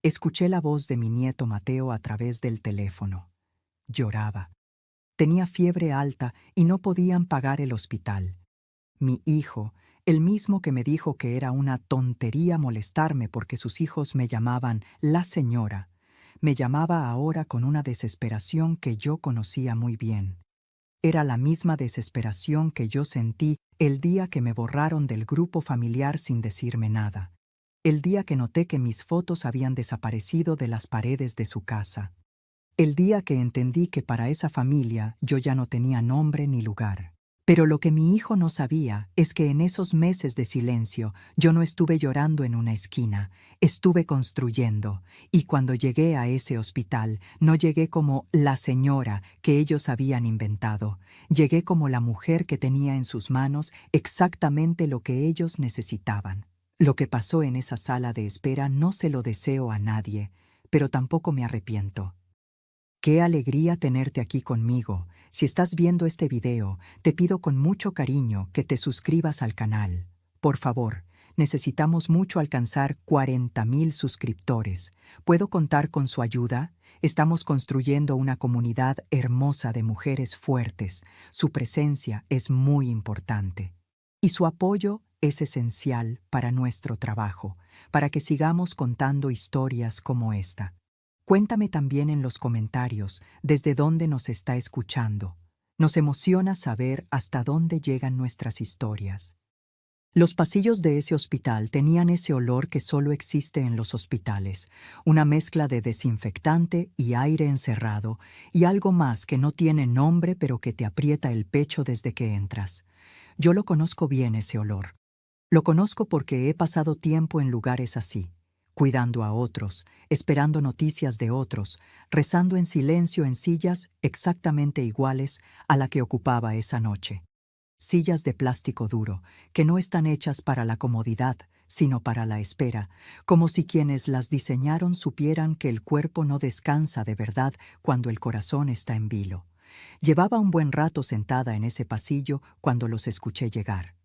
Escuché la voz de mi nieto Mateo a través del teléfono. Lloraba. Tenía fiebre alta y no podían pagar el hospital. Mi hijo, el mismo que me dijo que era una tontería molestarme porque sus hijos me llamaban la señora, me llamaba ahora con una desesperación que yo conocía muy bien. Era la misma desesperación que yo sentí el día que me borraron del grupo familiar sin decirme nada. El día que noté que mis fotos habían desaparecido de las paredes de su casa. El día que entendí que para esa familia yo ya no tenía nombre ni lugar. Pero lo que mi hijo no sabía es que en esos meses de silencio yo no estuve llorando en una esquina, estuve construyendo, y cuando llegué a ese hospital no llegué como la señora que ellos habían inventado, llegué como la mujer que tenía en sus manos exactamente lo que ellos necesitaban. Lo que pasó en esa sala de espera no se lo deseo a nadie, pero tampoco me arrepiento. Qué alegría tenerte aquí conmigo. Si estás viendo este video, te pido con mucho cariño que te suscribas al canal. Por favor, necesitamos mucho alcanzar 40,000 suscriptores. ¿Puedo contar con su ayuda? Estamos construyendo una comunidad hermosa de mujeres fuertes. Su presencia es muy importante. Y su apoyo es esencial para nuestro trabajo, para que sigamos contando historias como esta. Cuéntame también en los comentarios desde dónde nos está escuchando. Nos emociona saber hasta dónde llegan nuestras historias. Los pasillos de ese hospital tenían ese olor que solo existe en los hospitales, una mezcla de desinfectante y aire encerrado y algo más que no tiene nombre pero que te aprieta el pecho desde que entras. Yo lo conozco bien ese olor. Lo conozco porque he pasado tiempo en lugares así, cuidando a otros, esperando noticias de otros, rezando en silencio en sillas exactamente iguales a la que ocupaba esa noche. Sillas de plástico duro, que no están hechas para la comodidad, sino para la espera, como si quienes las diseñaron supieran que el cuerpo no descansa de verdad cuando el corazón está en vilo. Llevaba un buen rato sentada en ese pasillo cuando los escuché llegar.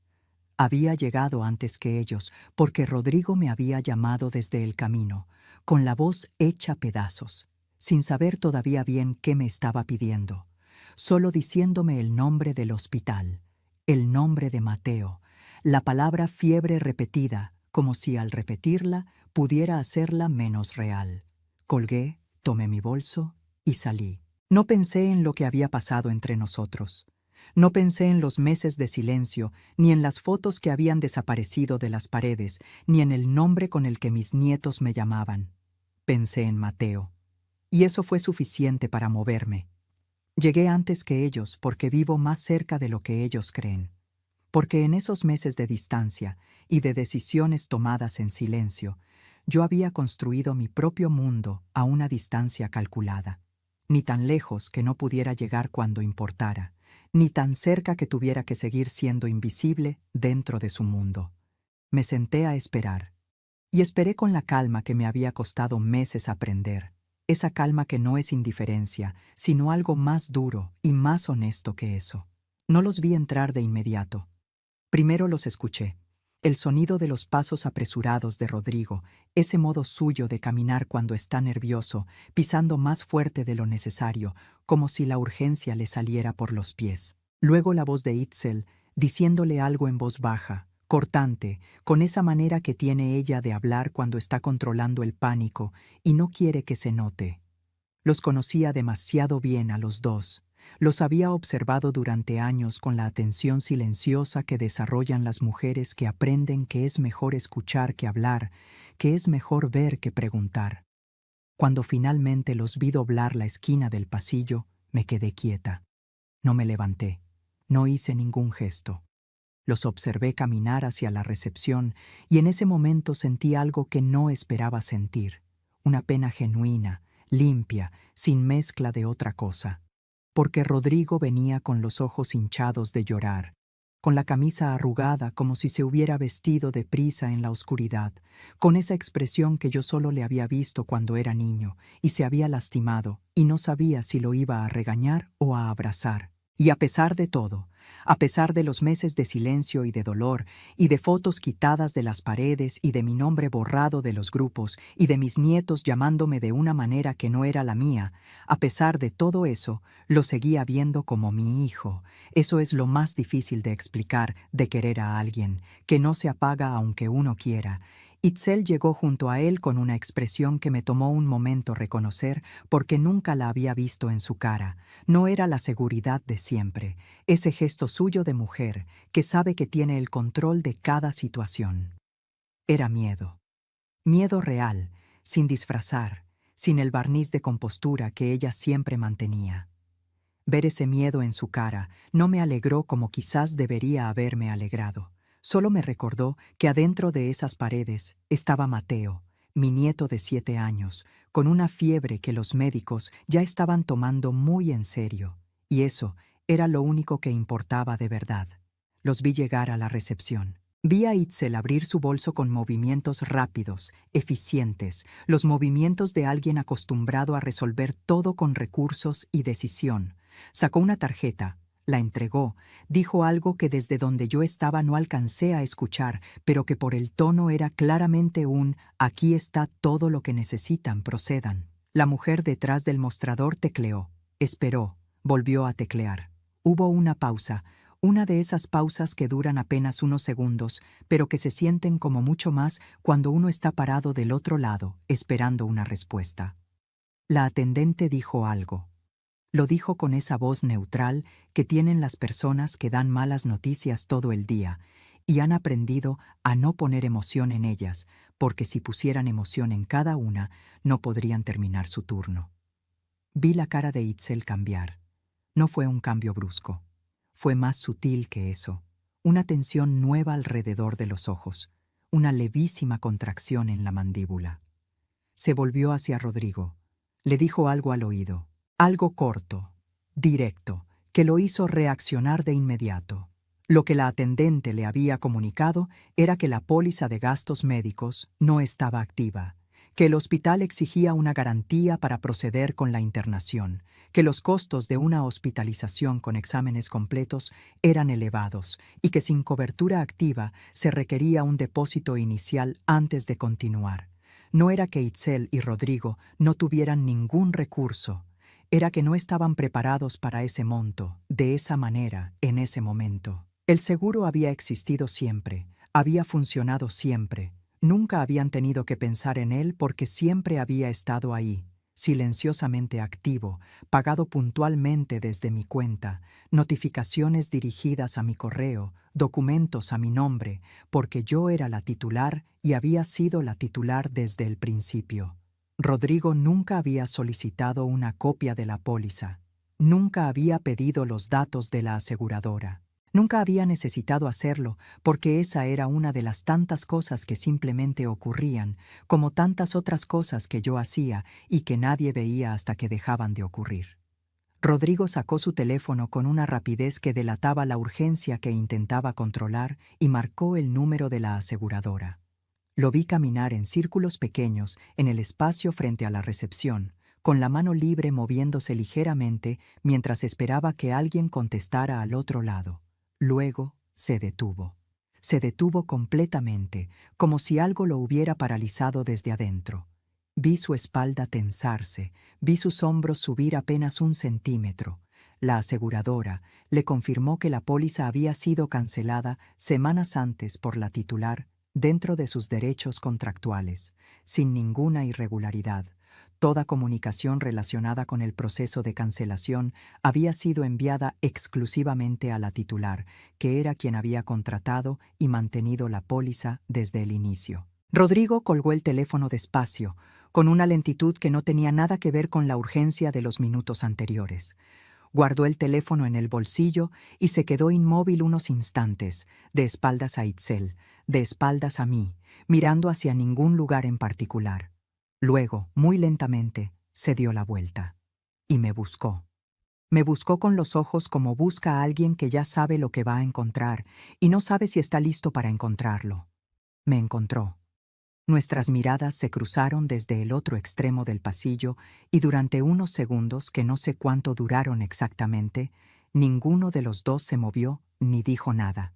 Había llegado antes que ellos, porque Rodrigo me había llamado desde el camino, con la voz hecha pedazos, sin saber todavía bien qué me estaba pidiendo, solo diciéndome el nombre del hospital, el nombre de Mateo, la palabra fiebre repetida, como si al repetirla pudiera hacerla menos real. Colgué, tomé mi bolso y salí. No pensé en lo que había pasado entre nosotros. No pensé en los meses de silencio, ni en las fotos que habían desaparecido de las paredes, ni en el nombre con el que mis nietos me llamaban. Pensé en Mateo. Y eso fue suficiente para moverme. Llegué antes que ellos porque vivo más cerca de lo que ellos creen. Porque en esos meses de distancia y de decisiones tomadas en silencio, yo había construido mi propio mundo a una distancia calculada. Ni tan lejos que no pudiera llegar cuando importara, ni tan cerca que tuviera que seguir siendo invisible dentro de su mundo. Me senté a esperar, y esperé con la calma que me había costado meses aprender, esa calma que no es indiferencia, sino algo más duro y más honesto que eso. No los vi entrar de inmediato. Primero los escuché. El sonido de los pasos apresurados de Rodrigo, ese modo suyo de caminar cuando está nervioso, pisando más fuerte de lo necesario, como si la urgencia le saliera por los pies. Luego la voz de Itzel, diciéndole algo en voz baja, cortante, con esa manera que tiene ella de hablar cuando está controlando el pánico y no quiere que se note. Los conocía demasiado bien a los dos. Los había observado durante años con la atención silenciosa que desarrollan las mujeres que aprenden que es mejor escuchar que hablar, que es mejor ver que preguntar. Cuando finalmente los vi doblar la esquina del pasillo, me quedé quieta. No me levanté. No hice ningún gesto. Los observé caminar hacia la recepción y en ese momento sentí algo que no esperaba sentir. Una pena genuina, limpia, sin mezcla de otra cosa. Porque Rodrigo venía con los ojos hinchados de llorar, con la camisa arrugada como si se hubiera vestido deprisa en la oscuridad, con esa expresión que yo solo le había visto cuando era niño y se había lastimado y no sabía si lo iba a regañar o a abrazar. Y a pesar de todo, A pesar de los meses de silencio y de dolor, y de fotos quitadas de las paredes y de mi nombre borrado de los grupos, y de mis nietos llamándome de una manera que no era la mía, a pesar de todo eso, lo seguía viendo como mi hijo. Eso es lo más difícil de explicar, de querer a alguien, que no se apaga aunque uno quiera. Itzel llegó junto a él con una expresión que me tomó un momento reconocer porque nunca la había visto en su cara. No era la seguridad de siempre, ese gesto suyo de mujer que sabe que tiene el control de cada situación. Era miedo. Miedo real, sin disfrazar, sin el barniz de compostura que ella siempre mantenía. Ver ese miedo en su cara no me alegró como quizás debería haberme alegrado. Solo me recordó que adentro de esas paredes estaba Mateo, mi nieto de 7 años, con una fiebre que los médicos ya estaban tomando muy en serio. Y eso era lo único que importaba de verdad. Los vi llegar a la recepción. Vi a Itzel abrir su bolso con movimientos rápidos, eficientes, los movimientos de alguien acostumbrado a resolver todo con recursos y decisión. Sacó una tarjeta, la entregó, dijo algo que desde donde yo estaba no alcancé a escuchar, pero que por el tono era claramente un «aquí está todo lo que necesitan, procedan». La mujer detrás del mostrador tecleó, esperó, volvió a teclear. Hubo una pausa, una de esas pausas que duran apenas unos segundos, pero que se sienten como mucho más cuando uno está parado del otro lado, esperando una respuesta. La atendente dijo algo. Lo dijo con esa voz neutral que tienen las personas que dan malas noticias todo el día y han aprendido a no poner emoción en ellas, porque si pusieran emoción en cada una, no podrían terminar su turno. Vi la cara de Itzel cambiar. No fue un cambio brusco. Fue más sutil que eso. Una tensión nueva alrededor de los ojos, una levísima contracción en la mandíbula. Se volvió hacia Rodrigo. Le dijo algo al oído. Algo corto, directo, que lo hizo reaccionar de inmediato. Lo que la atendente le había comunicado era que la póliza de gastos médicos no estaba activa, que el hospital exigía una garantía para proceder con la internación, que los costos de una hospitalización con exámenes completos eran elevados y que sin cobertura activa se requería un depósito inicial antes de continuar. No era que Itzel y Rodrigo no tuvieran ningún recurso, era que no estaban preparados para ese monto, de esa manera, en ese momento. El seguro había existido siempre, había funcionado siempre. Nunca habían tenido que pensar en él porque siempre había estado ahí, silenciosamente activo, pagado puntualmente desde mi cuenta, notificaciones dirigidas a mi correo, documentos a mi nombre, porque yo era la titular y había sido la titular desde el principio. Rodrigo nunca había solicitado una copia de la póliza, nunca había pedido los datos de la aseguradora, nunca había necesitado hacerlo porque esa era una de las tantas cosas que simplemente ocurrían, como tantas otras cosas que yo hacía y que nadie veía hasta que dejaban de ocurrir. Rodrigo sacó su teléfono con una rapidez que delataba la urgencia que intentaba controlar y marcó el número de la aseguradora. Lo vi caminar en círculos pequeños en el espacio frente a la recepción, con la mano libre moviéndose ligeramente mientras esperaba que alguien contestara al otro lado. Luego se detuvo. Se detuvo completamente, como si algo lo hubiera paralizado desde adentro. Vi su espalda tensarse, vi sus hombros subir apenas 1 centímetro. La aseguradora le confirmó que la póliza había sido cancelada semanas antes por la titular dentro de sus derechos contractuales, sin ninguna irregularidad. Toda comunicación relacionada con el proceso de cancelación había sido enviada exclusivamente a la titular, que era quien había contratado y mantenido la póliza desde el inicio. Rodrigo colgó el teléfono despacio, con una lentitud que no tenía nada que ver con la urgencia de los minutos anteriores. Guardó el teléfono en el bolsillo y se quedó inmóvil unos instantes, de espaldas a Itzel, de espaldas a mí, mirando hacia ningún lugar en particular. Luego, muy lentamente, se dio la vuelta. Y me buscó. Me buscó con los ojos como busca a alguien que ya sabe lo que va a encontrar y no sabe si está listo para encontrarlo. Me encontró. Nuestras miradas se cruzaron desde el otro extremo del pasillo y durante unos segundos, que no sé cuánto duraron exactamente, Ninguno de los dos se movió ni dijo nada.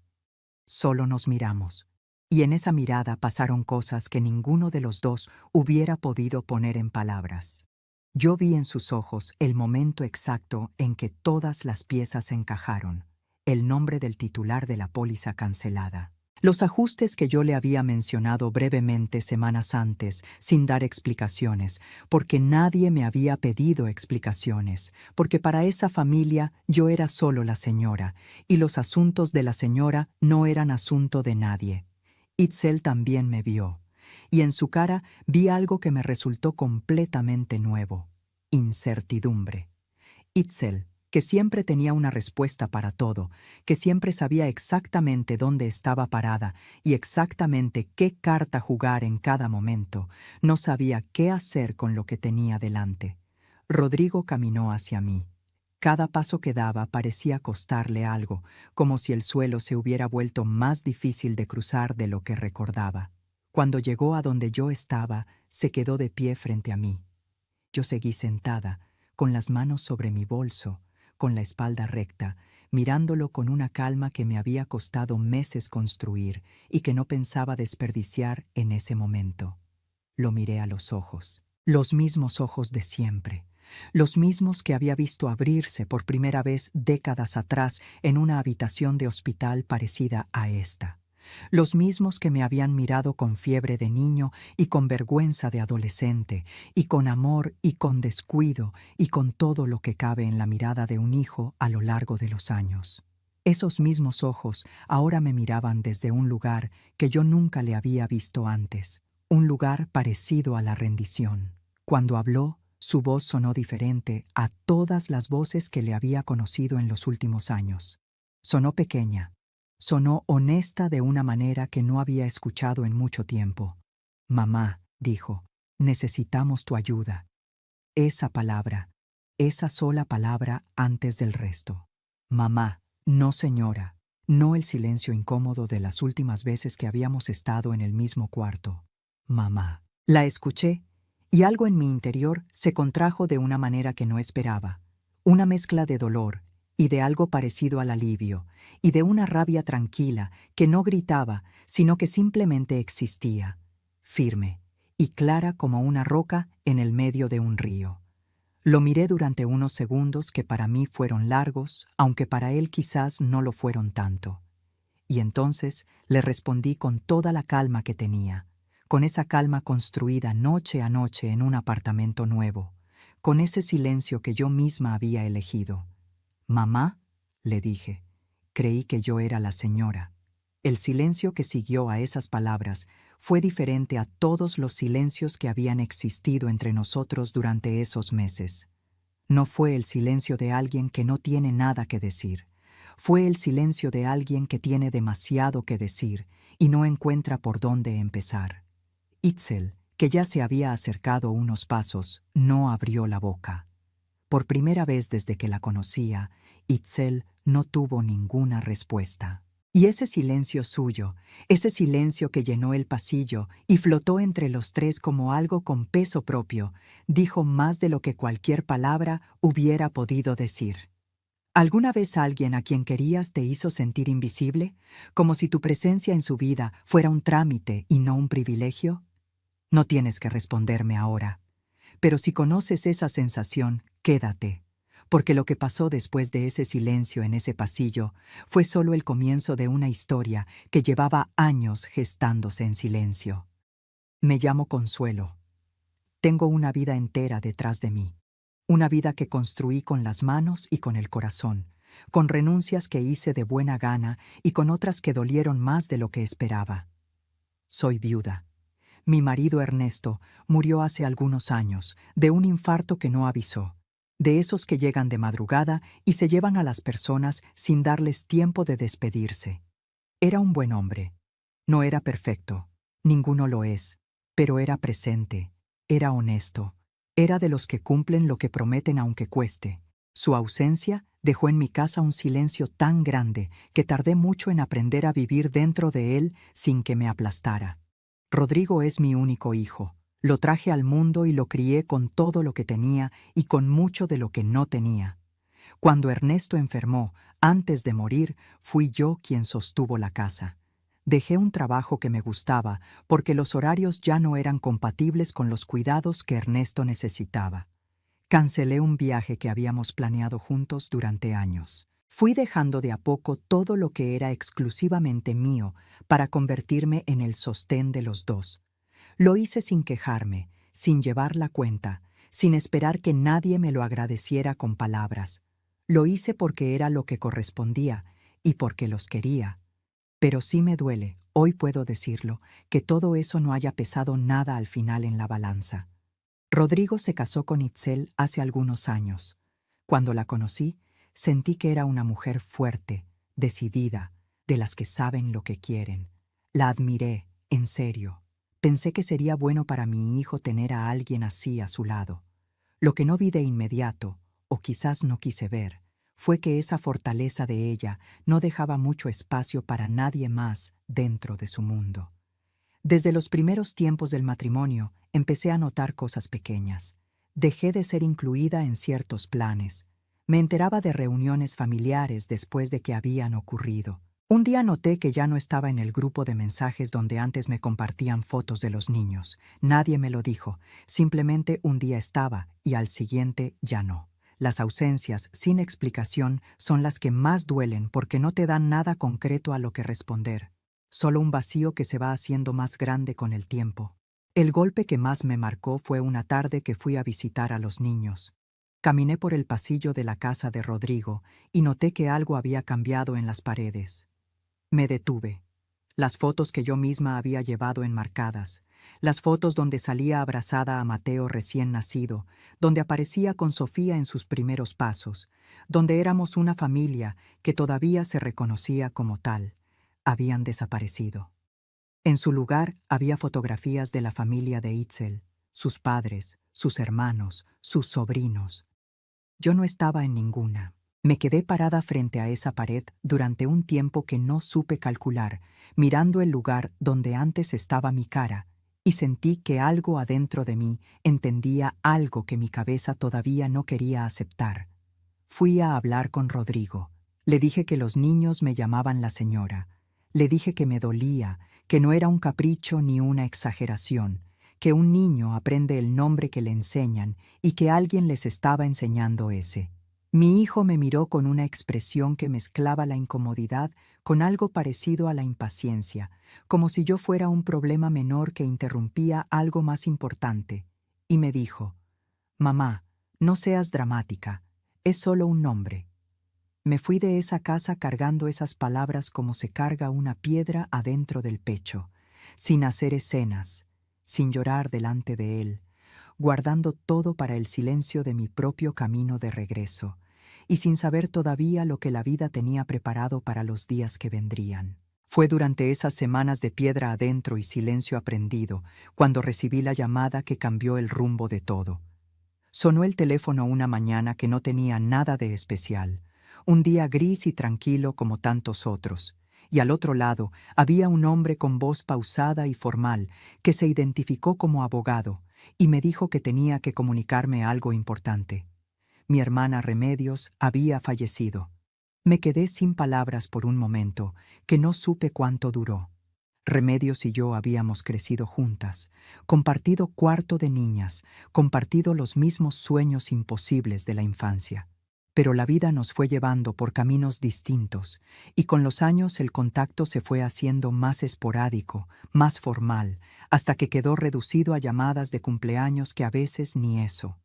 Solo nos miramos. Y en esa mirada pasaron cosas que ninguno de los dos hubiera podido poner en palabras. Yo vi en sus ojos el momento exacto en que todas las piezas encajaron, el nombre del titular de la póliza cancelada. Los ajustes que yo le había mencionado brevemente semanas antes, sin dar explicaciones, porque nadie me había pedido explicaciones, porque para esa familia yo era solo la señora, y los asuntos de la señora no eran asunto de nadie. Itzel también me vio, y en su cara vi algo que me resultó completamente nuevo: incertidumbre. Itzel, que siempre tenía una respuesta para todo, que siempre sabía exactamente dónde estaba parada y exactamente qué carta jugar en cada momento, no sabía qué hacer con lo que tenía delante. Rodrigo caminó hacia mí. Cada paso que daba parecía costarle algo, como si el suelo se hubiera vuelto más difícil de cruzar de lo que recordaba. Cuando llegó a donde yo estaba, se quedó de pie frente a mí. Yo seguí sentada, con las manos sobre mi bolso, con la espalda recta, mirándolo con una calma que me había costado meses construir y que no pensaba desperdiciar en ese momento. Lo miré a los mismos ojos de siempre, los mismos que había visto abrirse por primera vez décadas atrás en una habitación de hospital parecida a esta. Los mismos que me habían mirado con fiebre de niño y con vergüenza de adolescente, y con amor y con descuido, y con todo lo que cabe en la mirada de un hijo a lo largo de los años. Esos mismos ojos ahora me miraban desde un lugar que yo nunca le había visto antes, un lugar parecido a la rendición. Cuando habló, su voz sonó diferente a todas las voces que le había conocido en los últimos años. Sonó pequeña. Sonó honesta de una manera que no había escuchado en mucho tiempo. «Mamá», dijo, «necesitamos tu ayuda». Esa palabra, esa sola palabra antes del resto. «Mamá», no señora, no el silencio incómodo de las últimas veces que habíamos estado en el mismo cuarto. «Mamá». La escuché y algo en mi interior se contrajo de una manera que no esperaba. Una mezcla de dolor y de algo parecido al alivio, y de una rabia tranquila que no gritaba, sino que simplemente existía, firme y clara como una roca en el medio de un río. Lo miré durante unos segundos que para mí fueron largos, aunque para él quizás no lo fueron tanto. Y entonces le respondí con toda la calma que tenía, con esa calma construida noche a noche en un apartamento nuevo, con ese silencio que yo misma había elegido. «Mamá», le dije, creí que yo era la señora. El silencio que siguió a esas palabras fue diferente a todos los silencios que habían existido entre nosotros durante esos meses. No fue el silencio de alguien que no tiene nada que decir. Fue el silencio de alguien que tiene demasiado que decir y no encuentra por dónde empezar. Itzel, que ya se había acercado unos pasos, no abrió la boca. Por primera vez desde que la conocía, Itzel no tuvo ninguna respuesta. Y ese silencio suyo, ese silencio que llenó el pasillo y flotó entre los tres como algo con peso propio, dijo más de lo que cualquier palabra hubiera podido decir. ¿Alguna vez alguien a quien querías te hizo sentir invisible, como si tu presencia en su vida fuera un trámite y no un privilegio? No tienes que responderme ahora. Pero si conoces esa sensación, quédate, porque lo que pasó después de ese silencio en ese pasillo fue solo el comienzo de una historia que llevaba años gestándose en silencio. Me llamo Consuelo. Tengo una vida entera detrás de mí, una vida que construí con las manos y con el corazón, con renuncias que hice de buena gana y con otras que dolieron más de lo que esperaba. Soy viuda. Mi marido Ernesto murió hace algunos años, de un infarto que no avisó, de esos que llegan de madrugada y se llevan a las personas sin darles tiempo de despedirse. Era un buen hombre. No era perfecto, ninguno lo es, pero era presente, era honesto, era de los que cumplen lo que prometen aunque cueste. Su ausencia dejó en mi casa un silencio tan grande que tardé mucho en aprender a vivir dentro de él sin que me aplastara. Rodrigo es mi único hijo. Lo traje al mundo y lo crié con todo lo que tenía y con mucho de lo que no tenía. Cuando Ernesto enfermó, antes de morir, fui yo quien sostuvo la casa. Dejé un trabajo que me gustaba porque los horarios ya no eran compatibles con los cuidados que Ernesto necesitaba. Cancelé un viaje que habíamos planeado juntos durante años. Fui dejando de a poco todo lo que era exclusivamente mío para convertirme en el sostén de los dos. Lo hice sin quejarme, sin llevar la cuenta, sin esperar que nadie me lo agradeciera con palabras. Lo hice porque era lo que correspondía y porque los quería. Pero sí me duele, hoy puedo decirlo, que todo eso no haya pesado nada al final en la balanza. Rodrigo se casó con Itzel hace algunos años. Cuando la conocí, sentí que era una mujer fuerte, decidida, de las que saben lo que quieren. La admiré, en serio. Pensé que sería bueno para mi hijo tener a alguien así a su lado. Lo que no vi de inmediato, o quizás no quise ver, fue que esa fortaleza de ella no dejaba mucho espacio para nadie más dentro de su mundo. Desde los primeros tiempos del matrimonio empecé a notar cosas pequeñas. Dejé de ser incluida en ciertos planes. Me enteraba de reuniones familiares después de que habían ocurrido. Un día noté que ya no estaba en el grupo de mensajes donde antes me compartían fotos de los niños. Nadie me lo dijo, simplemente un día estaba y al siguiente ya no. Las ausencias sin explicación son las que más duelen porque no te dan nada concreto a lo que responder. Solo un vacío que se va haciendo más grande con el tiempo. El golpe que más me marcó fue una tarde que fui a visitar a los niños. Caminé por el pasillo de la casa de Rodrigo y noté que algo había cambiado en las paredes. Me detuve. Las fotos que yo misma había llevado enmarcadas, las fotos donde salía abrazada a Mateo recién nacido, donde aparecía con Sofía en sus primeros pasos, donde éramos una familia que todavía se reconocía como tal, habían desaparecido. En su lugar había fotografías de la familia de Itzel, sus padres, sus hermanos, sus sobrinos. Yo no estaba en ninguna. Me quedé parada frente a esa pared durante un tiempo que no supe calcular, mirando el lugar donde antes estaba mi cara, y sentí que algo adentro de mí entendía algo que mi cabeza todavía no quería aceptar. Fui a hablar con Rodrigo. Le dije que los niños me llamaban la señora. Le dije que me dolía, que no era un capricho ni una exageración, que un niño aprende el nombre que le enseñan y que alguien les estaba enseñando ese. Mi hijo me miró con una expresión que mezclaba la incomodidad con algo parecido a la impaciencia, como si yo fuera un problema menor que interrumpía algo más importante, y me dijo: «Mamá, no seas dramática, es solo un nombre». Me fui de esa casa cargando esas palabras como se carga una piedra adentro del pecho, sin hacer escenas, sin llorar delante de él, guardando todo para el silencio de mi propio camino de regreso, y sin saber todavía lo que la vida tenía preparado para los días que vendrían. Fue durante esas semanas de piedra adentro y silencio aprendido cuando recibí la llamada que cambió el rumbo de todo. Sonó el teléfono una mañana que no tenía nada de especial, un día gris y tranquilo como tantos otros, y al otro lado había un hombre con voz pausada y formal que se identificó como abogado y me dijo que tenía que comunicarme algo importante. Mi hermana Remedios había fallecido. Me quedé sin palabras por un momento, que no supe cuánto duró. Remedios y yo habíamos crecido juntas, compartido cuarto de niñas, compartido los mismos sueños imposibles de la infancia. Pero la vida nos fue llevando por caminos distintos, y con los años el contacto se fue haciendo más esporádico, más formal, hasta que quedó reducido a llamadas de cumpleaños que a veces ni eso.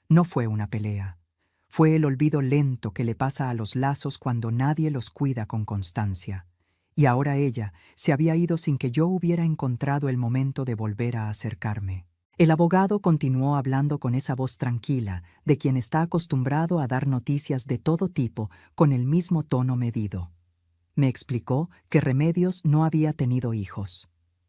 No fue una pelea. Fue el olvido lento que le pasa a los lazos cuando nadie los cuida con constancia. Y ahora ella se había ido sin que yo hubiera encontrado el momento de volver a acercarme. El abogado continuó hablando con esa voz tranquila de quien está acostumbrado a dar noticias de todo tipo con el mismo tono medido. Me explicó que Remedios no había tenido hijos,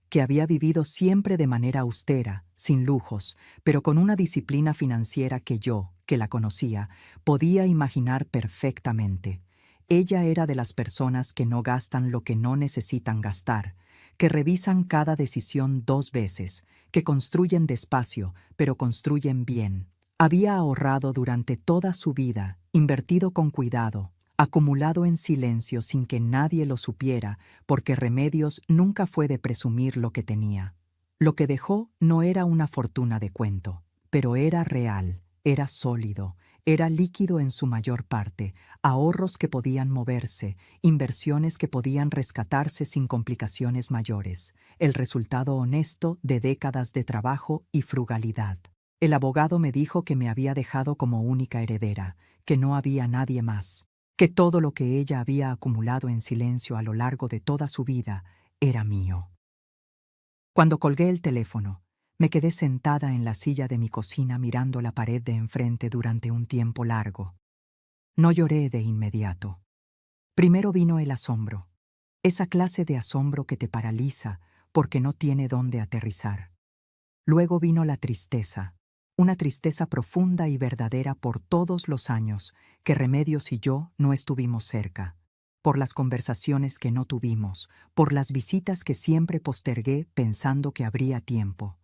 que había vivido siempre de manera austera, sin lujos, pero con una disciplina financiera que yo, que la conocía, podía imaginar perfectamente. Ella era de las personas que no gastan lo que no necesitan gastar, que revisan cada decisión 2 veces, que construyen despacio, pero construyen bien. Había ahorrado durante toda su vida invertido con cuidado, acumulado en silencio sin que nadie lo supiera, porque Remedios nunca fue de presumir lo que tenía. Lo que dejó no era una fortuna de cuento, pero era real, era sólido, era líquido en su mayor parte, ahorros que podían moverse, inversiones que podían rescatarse sin complicaciones mayores, el resultado honesto de décadas de trabajo y frugalidad. El abogado me dijo que me había dejado como única heredera, que no había nadie más, que todo lo que ella había acumulado en silencio a lo largo de toda su vida era mío. Cuando colgué el teléfono, me quedé sentada en la silla de mi cocina mirando la pared de enfrente durante un tiempo largo. No lloré de inmediato. Primero vino el asombro, esa clase de asombro que te paraliza porque no tiene dónde aterrizar. Luego vino la tristeza, una tristeza profunda y verdadera por todos los años que Remedios y yo no estuvimos cerca, por las conversaciones que no tuvimos, por las visitas que siempre postergué pensando que habría tiempo.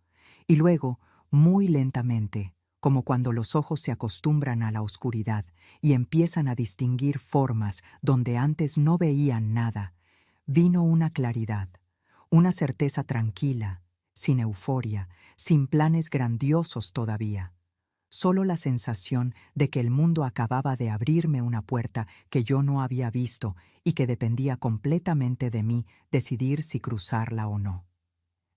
Y luego, muy lentamente, como cuando los ojos se acostumbran a la oscuridad y empiezan a distinguir formas donde antes no veían nada, vino una claridad, una certeza tranquila, sin euforia, sin planes grandiosos todavía. Solo la sensación de que el mundo acababa de abrirme una puerta que yo no había visto y que dependía completamente de mí decidir si cruzarla o no.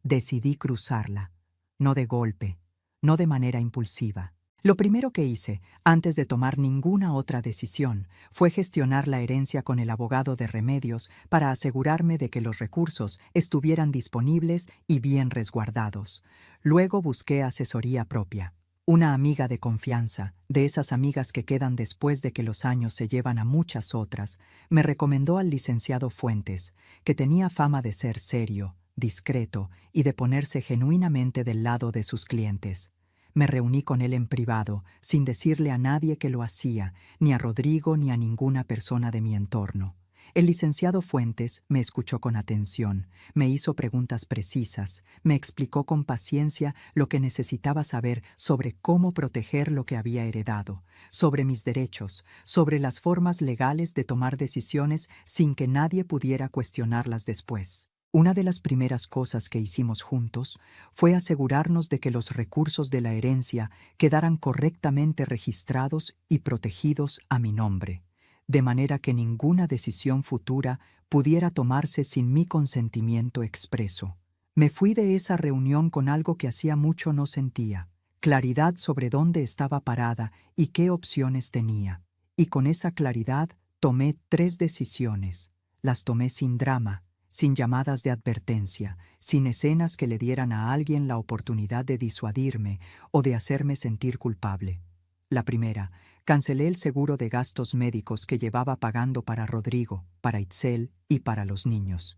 Decidí cruzarla, no de golpe, no de manera impulsiva. Lo primero que hice, antes de tomar ninguna otra decisión, fue gestionar la herencia con el abogado de Remedios para asegurarme de que los recursos estuvieran disponibles y bien resguardados. Luego busqué asesoría propia. Una amiga de confianza, de esas amigas que quedan después de que los años se llevan a muchas otras, me recomendó al licenciado Fuentes, que tenía fama de ser serio, discreto y de ponerse genuinamente del lado de sus clientes. Me reuní con él en privado, sin decirle a nadie que lo hacía, ni a Rodrigo ni a ninguna persona de mi entorno. El licenciado Fuentes me escuchó con atención, me hizo preguntas precisas, me explicó con paciencia lo que necesitaba saber sobre cómo proteger lo que había heredado, sobre mis derechos, sobre las formas legales de tomar decisiones sin que nadie pudiera cuestionarlas después. Una de las primeras cosas que hicimos juntos fue asegurarnos de que los recursos de la herencia quedaran correctamente registrados y protegidos a mi nombre, de manera que ninguna decisión futura pudiera tomarse sin mi consentimiento expreso. Me fui de esa reunión con algo que hacía mucho no sentía, claridad sobre dónde estaba parada y qué opciones tenía. Y con esa claridad tomé 3 decisiones. Las tomé sin drama, sin llamadas de advertencia, sin escenas que le dieran a alguien la oportunidad de disuadirme o de hacerme sentir culpable. La primera, cancelé el seguro de gastos médicos que llevaba pagando para Rodrigo, para Itzel y para los niños.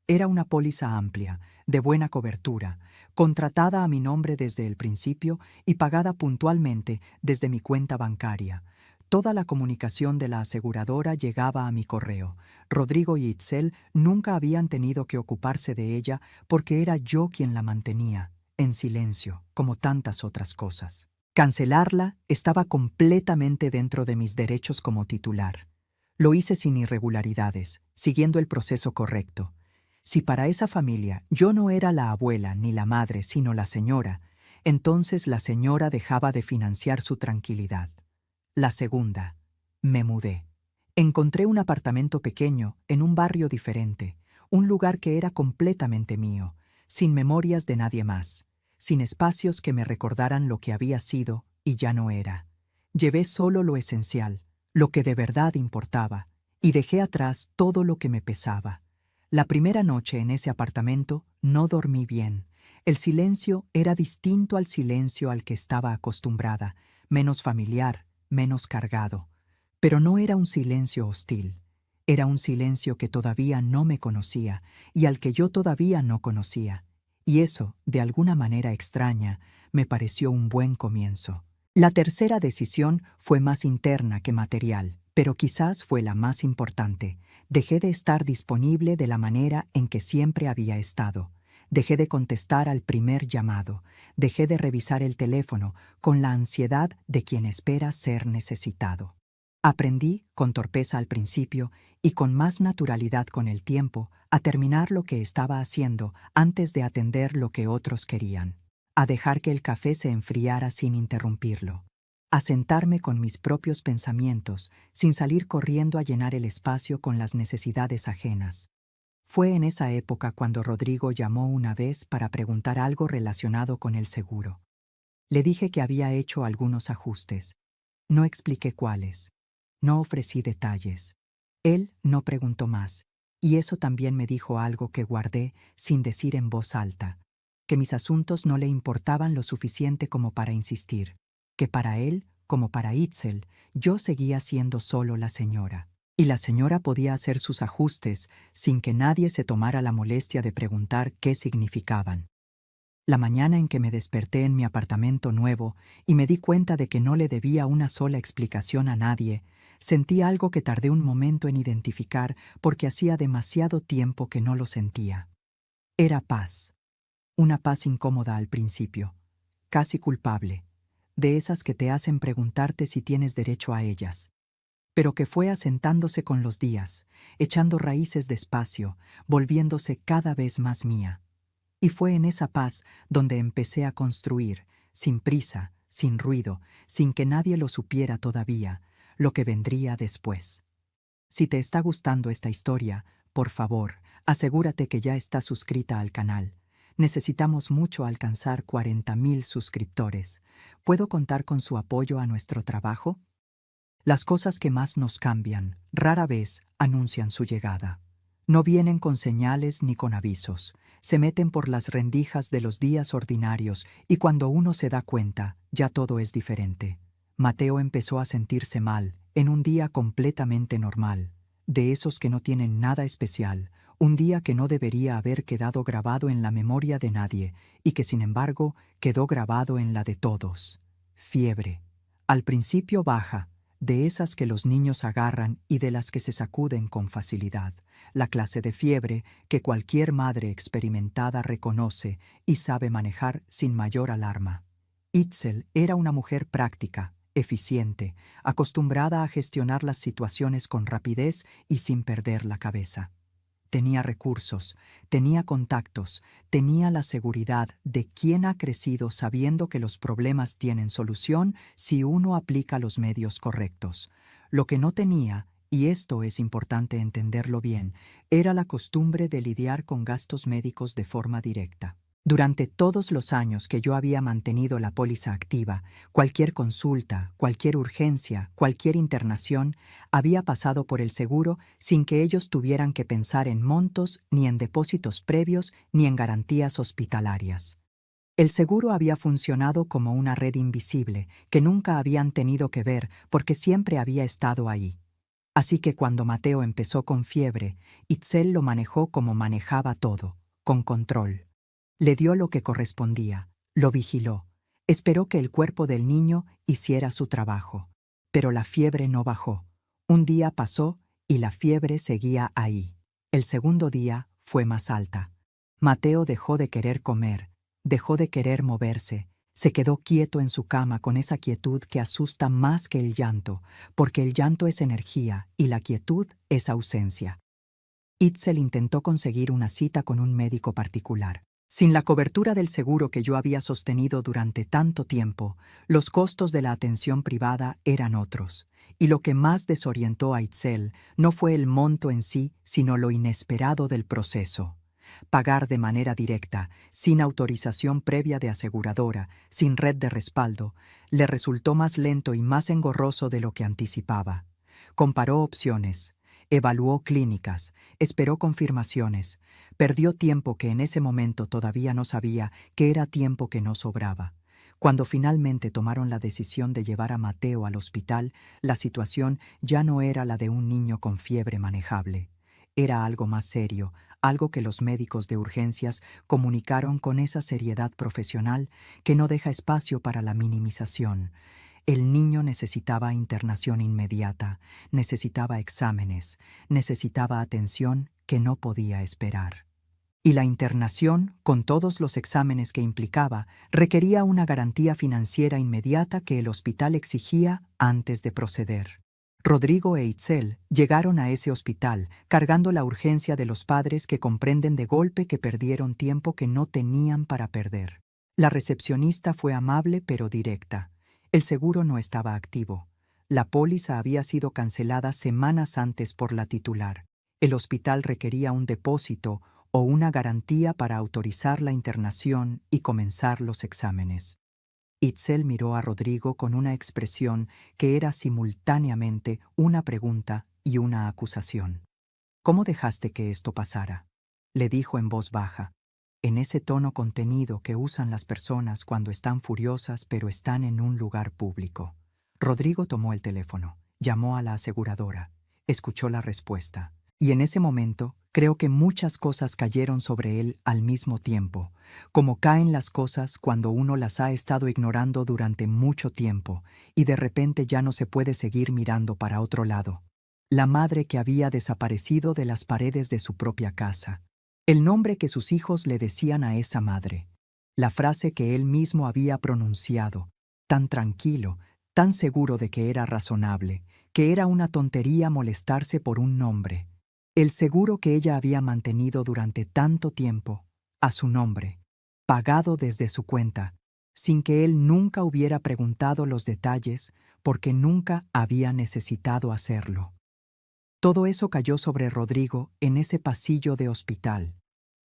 Era una póliza amplia, de buena cobertura, contratada a mi nombre desde el principio y pagada puntualmente desde mi cuenta bancaria. Toda la comunicación de la aseguradora llegaba a mi correo. Rodrigo y Itzel nunca habían tenido que ocuparse de ella porque era yo quien la mantenía, en silencio, como tantas otras cosas. Cancelarla estaba completamente dentro de mis derechos como titular. Lo hice sin irregularidades, siguiendo el proceso correcto. Si para esa familia yo no era la abuela ni la madre, sino la señora, entonces la señora dejaba de financiar su tranquilidad. La segunda, me mudé. Encontré un apartamento pequeño en un barrio diferente, un lugar que era completamente mío, sin memorias de nadie más, sin espacios que me recordaran lo que había sido y ya no era. Llevé solo lo esencial, lo que de verdad importaba, y dejé atrás todo lo que me pesaba. La primera noche en ese apartamento no dormí bien. El silencio era distinto al silencio al que estaba acostumbrada, menos familiar, menos cargado. Pero no era un silencio hostil. Era un silencio que todavía no me conocía y al que yo todavía no conocía. Y eso, de alguna manera extraña, me pareció un buen comienzo. La tercera decisión fue más interna que material, pero quizás fue la más importante. Dejé de estar disponible de la manera en que siempre había estado. Dejé de contestar al primer llamado. Dejé de revisar el teléfono con la ansiedad de quien espera ser necesitado. Aprendí, con torpeza al principio y con más naturalidad con el tiempo, a terminar lo que estaba haciendo antes de atender lo que otros querían, a dejar que el café se enfriara sin interrumpirlo, a sentarme con mis propios pensamientos sin salir corriendo a llenar el espacio con las necesidades ajenas. Fue en esa época cuando Rodrigo llamó una vez para preguntar algo relacionado con el seguro. Le dije que había hecho algunos ajustes. No expliqué cuáles. No ofrecí detalles. Él no preguntó más, y eso también me dijo algo que guardé sin decir en voz alta, que mis asuntos no le importaban lo suficiente como para insistir, que para él, como para Itzel, yo seguía siendo solo la señora, y la señora podía hacer sus ajustes sin que nadie se tomara la molestia de preguntar qué significaban. La mañana en que me desperté en mi apartamento nuevo y me di cuenta de que no le debía una sola explicación a nadie, sentí algo que tardé un momento en identificar porque hacía demasiado tiempo que no lo sentía. Era paz. Una paz incómoda al principio, casi culpable, de esas que te hacen preguntarte si tienes derecho a ellas, pero que fue asentándose con los días, echando raíces despacio, volviéndose cada vez más mía. Y fue en esa paz donde empecé a construir, sin prisa, sin ruido, sin que nadie lo supiera todavía, lo que vendría después. Si te está gustando esta historia, por favor, asegúrate que ya estás suscrita al canal. Necesitamos mucho alcanzar 40,000 suscriptores. ¿Puedo contar con su apoyo a nuestro trabajo? Las cosas que más nos cambian, rara vez anuncian su llegada. No vienen con señales ni con avisos. Se meten por las rendijas de los días ordinarios y cuando uno se da cuenta, ya todo es diferente. Mateo empezó a sentirse mal, en un día completamente normal, de esos que no tienen nada especial, un día que no debería haber quedado grabado en la memoria de nadie y que sin embargo quedó grabado en la de todos. Fiebre. Al principio baja, de esas que los niños agarran y de las que se sacuden con facilidad, la clase de fiebre que cualquier madre experimentada reconoce y sabe manejar sin mayor alarma. Itzel era una mujer práctica, eficiente, acostumbrada a gestionar las situaciones con rapidez y sin perder la cabeza. Tenía recursos, tenía contactos, tenía la seguridad de quien ha crecido sabiendo que los problemas tienen solución si uno aplica los medios correctos. Lo que no tenía, y esto es importante entenderlo bien, era la costumbre de lidiar con gastos médicos de forma directa. Durante todos los años que yo había mantenido la póliza activa, cualquier consulta, cualquier urgencia, cualquier internación, había pasado por el seguro sin que ellos tuvieran que pensar en montos, ni en depósitos previos, ni en garantías hospitalarias. El seguro había funcionado como una red invisible que nunca habían tenido que ver porque siempre había estado ahí. Así que cuando Mateo empezó con fiebre, Itzel lo manejó como manejaba todo, con control. Le dio lo que correspondía, lo vigiló, esperó que el cuerpo del niño hiciera su trabajo. Pero la fiebre no bajó. Un día pasó y la fiebre seguía ahí. El segundo día fue más alta. Mateo dejó de querer comer, dejó de querer moverse, se quedó quieto en su cama con esa quietud que asusta más que el llanto, porque el llanto es energía y la quietud es ausencia. Itzel intentó conseguir una cita con un médico particular. Sin la cobertura del seguro que yo había sostenido durante tanto tiempo, los costos de la atención privada eran otros, y lo que más desorientó a Itzel no fue el monto en sí, sino lo inesperado del proceso. Pagar de manera directa, sin autorización previa de aseguradora, sin red de respaldo, le resultó más lento y más engorroso de lo que anticipaba. Comparó opciones, evaluó clínicas, esperó confirmaciones, perdió tiempo que en ese momento todavía no sabía que era tiempo que no sobraba. Cuando finalmente tomaron la decisión de llevar a Mateo al hospital, la situación ya no era la de un niño con fiebre manejable. Era algo más serio, algo que los médicos de urgencias comunicaron con esa seriedad profesional que no deja espacio para la minimización. El niño necesitaba internación inmediata, necesitaba exámenes, necesitaba atención que no podía esperar. Y la internación, con todos los exámenes que implicaba, requería una garantía financiera inmediata que el hospital exigía antes de proceder. Rodrigo e Itzel llegaron a ese hospital cargando la urgencia de los padres que comprenden de golpe que perdieron tiempo que no tenían para perder. La recepcionista fue amable pero directa. El seguro no estaba activo. La póliza había sido cancelada semanas antes por la titular. El hospital requería un depósito o una garantía para autorizar la internación y comenzar los exámenes. Itzel miró a Rodrigo con una expresión que era simultáneamente una pregunta y una acusación. ¿Cómo dejaste que esto pasara?, le dijo en voz baja, en ese tono contenido que usan las personas cuando están furiosas pero están en un lugar público. Rodrigo tomó el teléfono, llamó a la aseguradora, escuchó la respuesta, y en ese momento creo que muchas cosas cayeron sobre él al mismo tiempo, como caen las cosas cuando uno las ha estado ignorando durante mucho tiempo y de repente ya no se puede seguir mirando para otro lado. La madre que había desaparecido de las paredes de su propia casa. El nombre que sus hijos le decían a esa madre. La frase que él mismo había pronunciado, tan tranquilo, tan seguro de que era razonable, que era una tontería molestarse por un nombre. El seguro que ella había mantenido durante tanto tiempo, a su nombre, pagado desde su cuenta, sin que él nunca hubiera preguntado los detalles porque nunca había necesitado hacerlo. Todo eso cayó sobre Rodrigo en ese pasillo de hospital,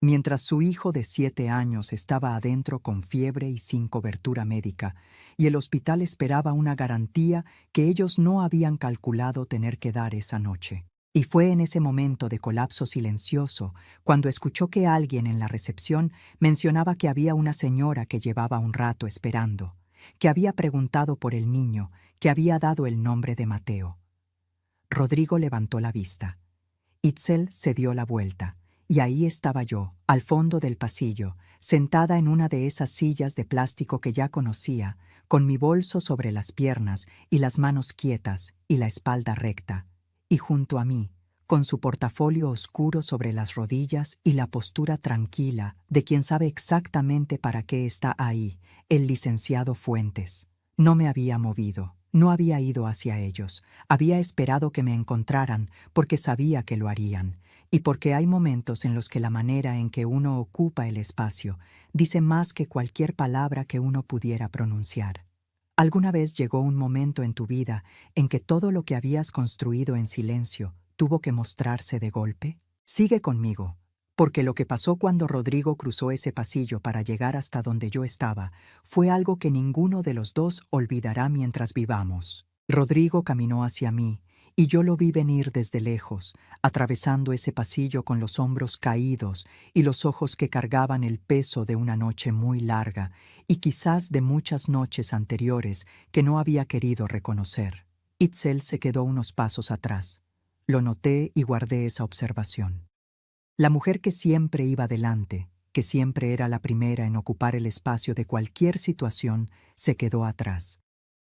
mientras su hijo de 7 años estaba adentro con fiebre y sin cobertura médica, y el hospital esperaba una garantía que ellos no habían calculado tener que dar esa noche. Y fue en ese momento de colapso silencioso cuando escuchó que alguien en la recepción mencionaba que había una señora que llevaba un rato esperando, que había preguntado por el niño, que había dado el nombre de Mateo. Rodrigo levantó la vista. Itzel se dio la vuelta, y ahí estaba yo, al fondo del pasillo, sentada en una de esas sillas de plástico que ya conocía, con mi bolso sobre las piernas y las manos quietas y la espalda recta. Y junto a mí, con su portafolio oscuro sobre las rodillas y la postura tranquila de quien sabe exactamente para qué está ahí, el licenciado Fuentes. No me había movido, no había ido hacia ellos, había esperado que me encontraran porque sabía que lo harían, y porque hay momentos en los que la manera en que uno ocupa el espacio dice más que cualquier palabra que uno pudiera pronunciar. ¿Alguna vez llegó un momento en tu vida en que todo lo que habías construido en silencio tuvo que mostrarse de golpe? Sigue conmigo, porque lo que pasó cuando Rodrigo cruzó ese pasillo para llegar hasta donde yo estaba fue algo que ninguno de los dos olvidará mientras vivamos. Rodrigo caminó hacia mí, y yo lo vi venir desde lejos, atravesando ese pasillo con los hombros caídos y los ojos que cargaban el peso de una noche muy larga y quizás de muchas noches anteriores que no había querido reconocer. Itzel se quedó unos pasos atrás. Lo noté y guardé esa observación. La mujer que siempre iba delante, que siempre era la primera en ocupar el espacio de cualquier situación, se quedó atrás.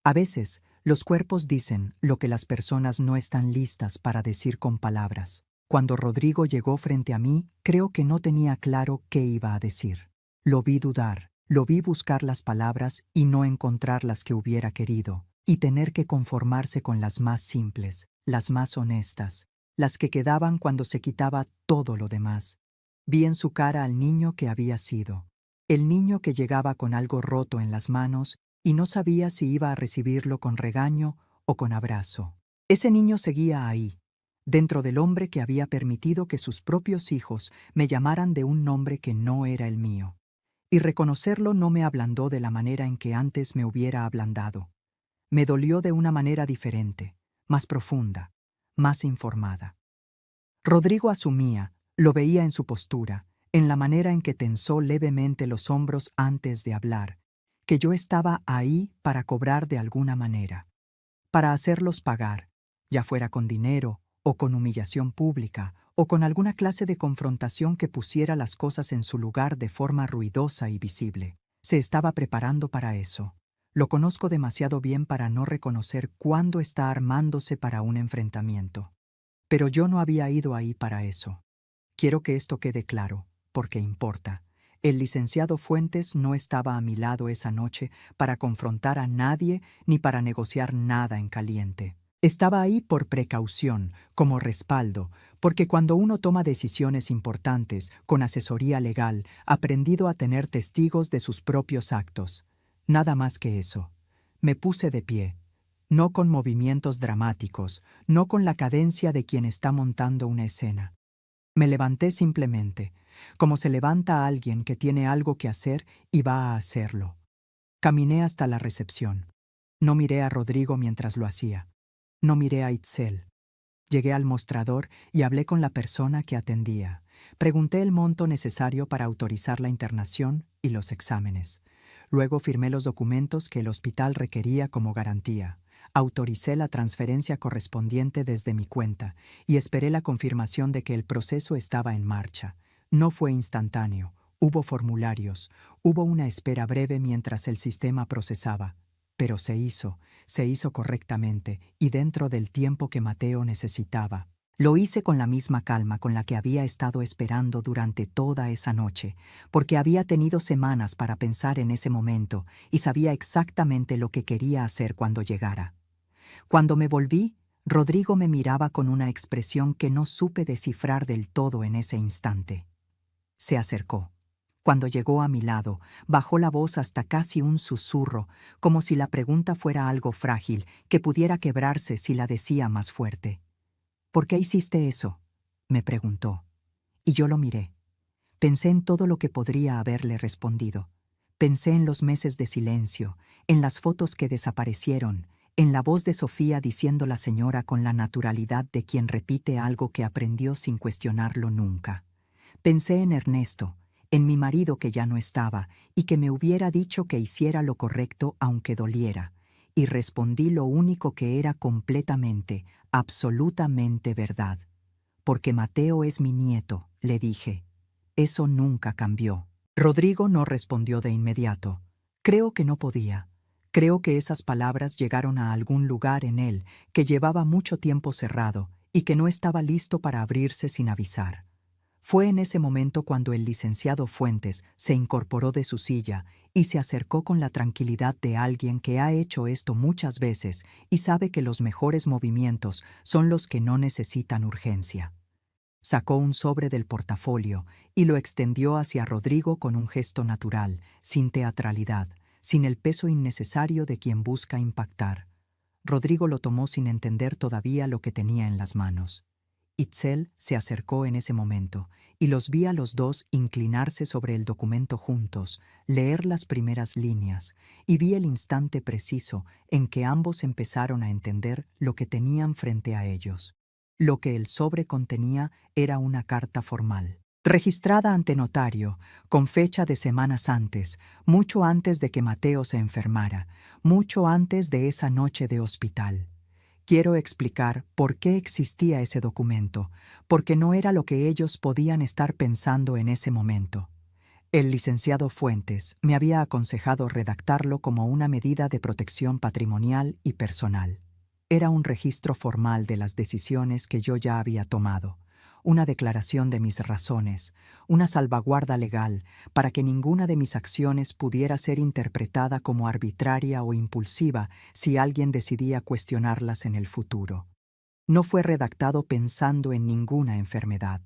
A veces, los cuerpos dicen lo que las personas no están listas para decir con palabras. Cuando Rodrigo llegó frente a mí, creo que no tenía claro qué iba a decir. Lo vi dudar, lo vi buscar las palabras y no encontrar las que hubiera querido, y tener que conformarse con las más simples, las más honestas, las que quedaban cuando se quitaba todo lo demás. Vi en su cara al niño que había sido, el niño que llegaba con algo roto en las manos y no sabía si iba a recibirlo con regaño o con abrazo. Ese niño seguía ahí, dentro del hombre que había permitido que sus propios hijos me llamaran de un nombre que no era el mío. Y reconocerlo no me ablandó de la manera en que antes me hubiera ablandado. Me dolió de una manera diferente, más profunda, más informada. Rodrigo asumía, lo veía en su postura, en la manera en que tensó levemente los hombros antes de hablar, que yo estaba ahí para cobrar de alguna manera, para hacerlos pagar, ya fuera con dinero o con humillación pública o con alguna clase de confrontación que pusiera las cosas en su lugar de forma ruidosa y visible. Se estaba preparando para eso. Lo conozco demasiado bien para no reconocer cuándo está armándose para un enfrentamiento. Pero yo no había ido ahí para eso. Quiero que esto quede claro, porque importa. El licenciado Fuentes no estaba a mi lado esa noche para confrontar a nadie ni para negociar nada en caliente. Estaba ahí por precaución, como respaldo, porque cuando uno toma decisiones importantes, con asesoría legal, ha aprendido a tener testigos de sus propios actos. Nada más que eso. Me puse de pie, no con movimientos dramáticos, no con la cadencia de quien está montando una escena. Me levanté simplemente, como se levanta alguien que tiene algo que hacer y va a hacerlo. Caminé hasta la recepción. No miré a Rodrigo mientras lo hacía. No miré a Itzel. Llegué al mostrador y hablé con la persona que atendía. Pregunté el monto necesario para autorizar la internación y los exámenes. Luego firmé los documentos que el hospital requería como garantía. Autoricé la transferencia correspondiente desde mi cuenta y esperé la confirmación de que el proceso estaba en marcha. No fue instantáneo. Hubo formularios. Hubo una espera breve mientras el sistema procesaba. Pero se hizo correctamente y dentro del tiempo que Mateo necesitaba. Lo hice con la misma calma con la que había estado esperando durante toda esa noche, porque había tenido semanas para pensar en ese momento y sabía exactamente lo que quería hacer cuando llegara. Cuando me volví, Rodrigo me miraba con una expresión que no supe descifrar del todo en ese instante. Se acercó. Cuando llegó a mi lado, bajó la voz hasta casi un susurro, como si la pregunta fuera algo frágil que pudiera quebrarse si la decía más fuerte. ¿Por qué hiciste eso?, me preguntó. Y yo lo miré. Pensé en todo lo que podría haberle respondido. Pensé en los meses de silencio, en las fotos que desaparecieron, en la voz de Sofía diciendo la señora con la naturalidad de quien repite algo que aprendió sin cuestionarlo nunca. Pensé en Ernesto, en mi marido que ya no estaba y que me hubiera dicho que hiciera lo correcto aunque doliera, y respondí lo único que era completamente, absolutamente verdad. Porque Mateo es mi nieto, le dije. Eso nunca cambió. Rodrigo no respondió de inmediato. Creo que no podía. Creo que esas palabras llegaron a algún lugar en él que llevaba mucho tiempo cerrado y que no estaba listo para abrirse sin avisar. Fue en ese momento cuando el licenciado Fuentes se incorporó de su silla y se acercó con la tranquilidad de alguien que ha hecho esto muchas veces y sabe que los mejores movimientos son los que no necesitan urgencia. Sacó un sobre del portafolio y lo extendió hacia Rodrigo con un gesto natural, sin teatralidad, sin el peso innecesario de quien busca impactar. Rodrigo lo tomó sin entender todavía lo que tenía en las manos. Itzel se acercó en ese momento y los vi a los dos inclinarse sobre el documento juntos, leer las primeras líneas, y vi el instante preciso en que ambos empezaron a entender lo que tenían frente a ellos. Lo que el sobre contenía era una carta formal, registrada ante notario, con fecha de semanas antes, mucho antes de que Mateo se enfermara, mucho antes de esa noche de hospital. Quiero explicar por qué existía ese documento, porque no era lo que ellos podían estar pensando en ese momento. El licenciado Fuentes me había aconsejado redactarlo como una medida de protección patrimonial y personal. Era un registro formal de las decisiones que yo ya había tomado, una declaración de mis razones, una salvaguarda legal para que ninguna de mis acciones pudiera ser interpretada como arbitraria o impulsiva si alguien decidía cuestionarlas en el futuro. No fue redactado pensando en ninguna enfermedad.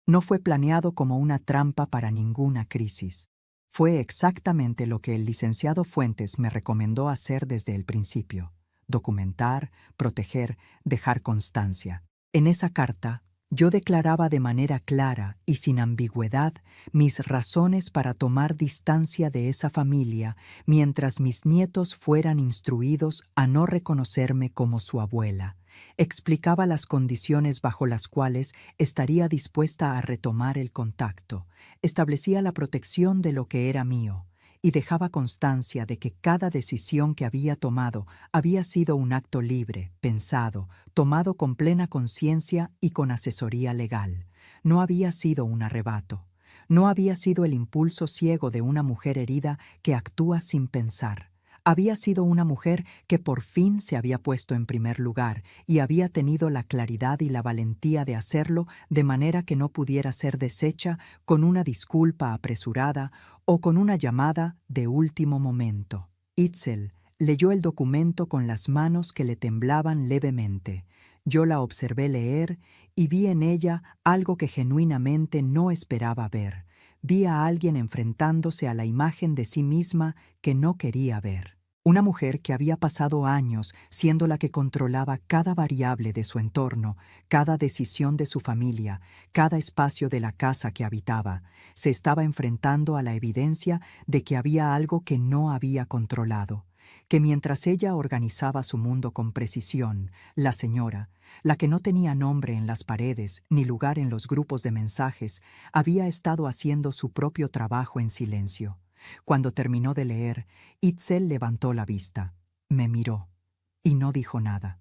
No fue planeado como una trampa para ninguna crisis. Fue exactamente lo que el licenciado Fuentes me recomendó hacer desde el principio: documentar, proteger, dejar constancia. En esa carta, yo declaraba de manera clara y sin ambigüedad mis razones para tomar distancia de esa familia mientras mis nietos fueran instruidos a no reconocerme como su abuela. Explicaba las condiciones bajo las cuales estaría dispuesta a retomar el contacto, establecía la protección de lo que era mío y dejaba constancia de que cada decisión que había tomado había sido un acto libre, pensado, tomado con plena conciencia y con asesoría legal. No había sido un arrebato. No había sido el impulso ciego de una mujer herida que actúa sin pensar. Había sido una mujer que por fin se había puesto en primer lugar y había tenido la claridad y la valentía de hacerlo de manera que no pudiera ser deshecha con una disculpa apresurada o con una llamada de último momento. Itzel, Leyó el documento con las manos que le temblaban levemente. Yo la observé leer y vi en ella algo que genuinamente no esperaba ver. Vi a alguien enfrentándose a la imagen de sí misma que no quería ver. Una mujer que había pasado años siendo la que controlaba cada variable de su entorno, cada decisión de su familia, cada espacio de la casa que habitaba, se estaba enfrentando a la evidencia de que había algo que no había controlado, que mientras ella organizaba su mundo con precisión, la señora, la que no tenía nombre en las paredes ni lugar en los grupos de mensajes, había estado haciendo su propio trabajo en silencio. Cuando terminó de leer, Itzel levantó la vista, me miró y no dijo nada.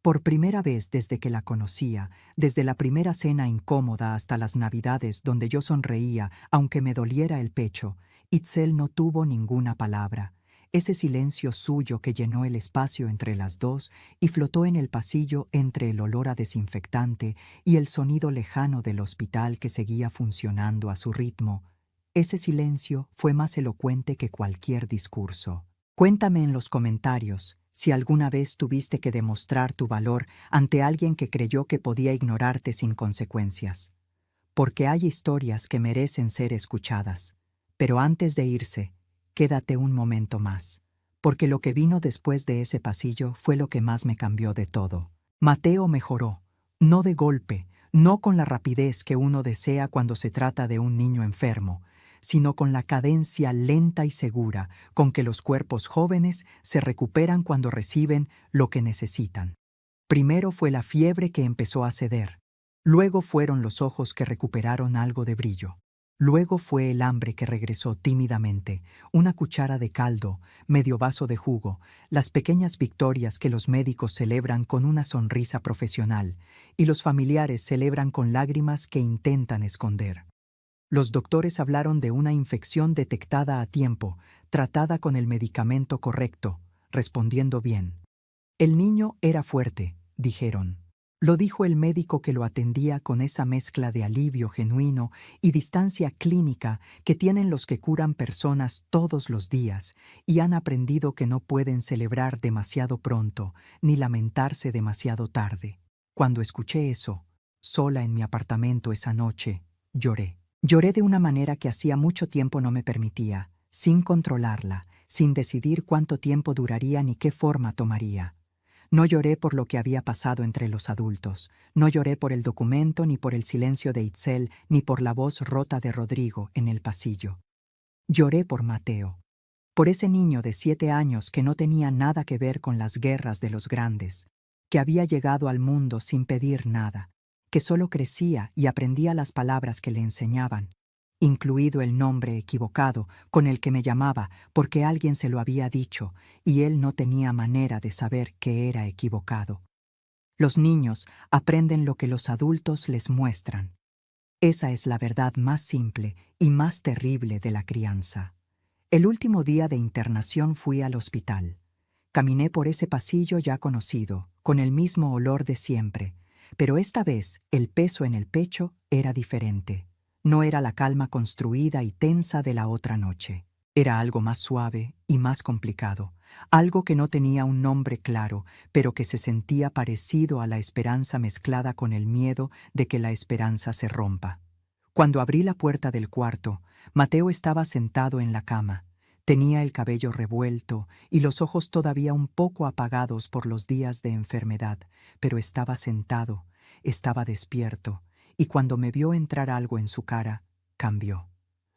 Por primera vez desde que la conocía, desde la primera cena incómoda hasta las Navidades donde yo sonreía aunque me doliera el pecho, Itzel no tuvo ninguna palabra. Ese silencio suyo que llenó el espacio entre las dos y flotó en el pasillo entre el olor a desinfectante y el sonido lejano del hospital que seguía funcionando a su ritmo, ese silencio fue más elocuente que cualquier discurso. Cuéntame en los comentarios si alguna vez tuviste que demostrar tu valor ante alguien que creyó que podía ignorarte sin consecuencias. Porque hay historias que merecen ser escuchadas. Pero antes de irse, quédate un momento más. Porque lo que vino después de ese pasillo fue lo que más me cambió de todo. Mateo mejoró, no de golpe, no con la rapidez que uno desea cuando se trata de un niño enfermo, sino con la cadencia lenta y segura con que los cuerpos jóvenes se recuperan cuando reciben lo que necesitan. Primero fue la fiebre que empezó a ceder, luego fueron los ojos que recuperaron algo de brillo, luego fue el hambre que regresó tímidamente, una cuchara de caldo, medio vaso de jugo, las pequeñas victorias que los médicos celebran con una sonrisa profesional y los familiares celebran con lágrimas que intentan esconder. Los doctores hablaron de una infección detectada a tiempo, tratada con el medicamento correcto, respondiendo bien. El niño era fuerte, dijeron. Lo dijo el médico que lo atendía con esa mezcla de alivio genuino y distancia clínica que tienen los que curan personas todos los días y han aprendido que no pueden celebrar demasiado pronto ni lamentarse demasiado tarde. Cuando escuché eso, sola en mi apartamento esa noche, lloré. Lloré de una manera que hacía mucho tiempo no me permitía, sin controlarla, sin decidir cuánto tiempo duraría ni qué forma tomaría. No lloré por lo que había pasado entre los adultos, no lloré por el documento, ni por el silencio de Itzel, ni por la voz rota de Rodrigo en el pasillo. Lloré por Mateo, por ese niño de 7 años que no tenía nada que ver con las guerras de los grandes, que había llegado al mundo sin pedir nada, que solo crecía y aprendía las palabras que le enseñaban, incluido el nombre equivocado con el que me llamaba porque alguien se lo había dicho y él no tenía manera de saber que era equivocado. Los niños aprenden lo que los adultos les muestran. Esa es la verdad más simple y más terrible de la crianza. El último día de internación fui al hospital. Caminé por ese pasillo ya conocido, con el mismo olor de siempre, pero esta vez el peso en el pecho era diferente. No era la calma construida y tensa de la otra noche. Era algo más suave y más complicado, algo que no tenía un nombre claro, pero que se sentía parecido a la esperanza mezclada con el miedo de que la esperanza se rompa. Cuando abrí la puerta del cuarto, Mateo estaba sentado en la cama. Tenía el cabello revuelto y los ojos todavía un poco apagados por los días de enfermedad, pero estaba sentado, estaba despierto, y cuando me vio entrar algo en su cara, cambió.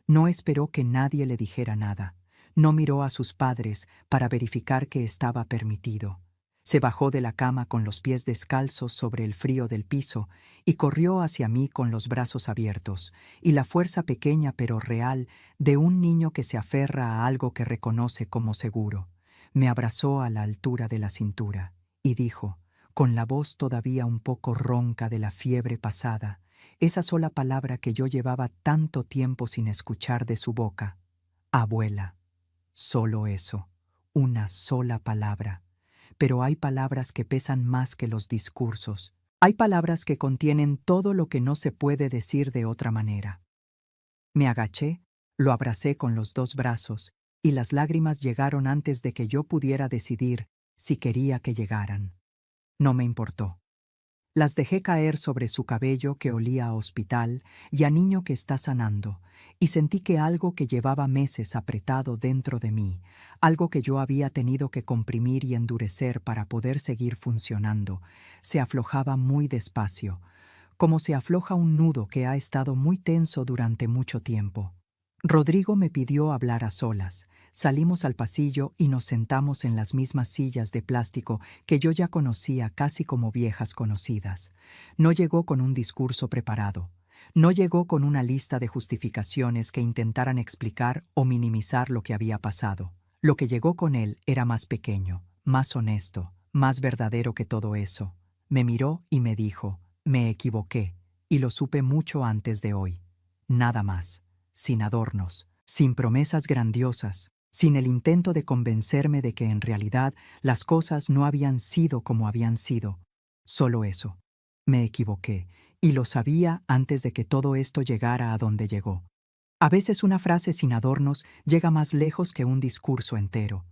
No esperó que nadie le dijera nada. No miró a sus padres para verificar que estaba permitido. Se bajó de la cama con los pies descalzos sobre el frío del piso y corrió hacia mí con los brazos abiertos y la fuerza pequeña pero real de un niño que se aferra a algo que reconoce como seguro. Me abrazó a la altura de la cintura y dijo, con la voz todavía un poco ronca de la fiebre pasada, esa sola palabra que yo llevaba tanto tiempo sin escuchar de su boca: abuela. Solo eso, una sola palabra. Pero hay palabras que pesan más que los discursos. Hay palabras que contienen todo lo que no se puede decir de otra manera. Me agaché, lo abracé con los 2 brazos y las lágrimas llegaron antes de que yo pudiera decidir si quería que llegaran. No me importó. Las dejé caer sobre su cabello que olía a hospital y a niño que está sanando, y sentí que algo que llevaba meses apretado dentro de mí, algo que yo había tenido que comprimir y endurecer para poder seguir funcionando, se aflojaba muy despacio, como se afloja un nudo que ha estado muy tenso durante mucho tiempo. Rodrigo me pidió hablar a solas. Salimos al pasillo y nos sentamos en las mismas sillas de plástico que yo ya conocía casi como viejas conocidas. No llegó con un discurso preparado. No llegó con una lista de justificaciones que intentaran explicar o minimizar lo que había pasado. Lo que llegó con él era más pequeño, más honesto, más verdadero que todo eso. Me miró y me dijo: me equivoqué, y lo supe mucho antes de hoy. Nada más. Sin adornos, sin promesas grandiosas, sin el intento de convencerme de que en realidad las cosas no habían sido como habían sido. Solo eso. Me equivoqué, y lo sabía antes de que todo esto llegara a donde llegó. A veces una frase sin adornos llega más lejos que un discurso entero.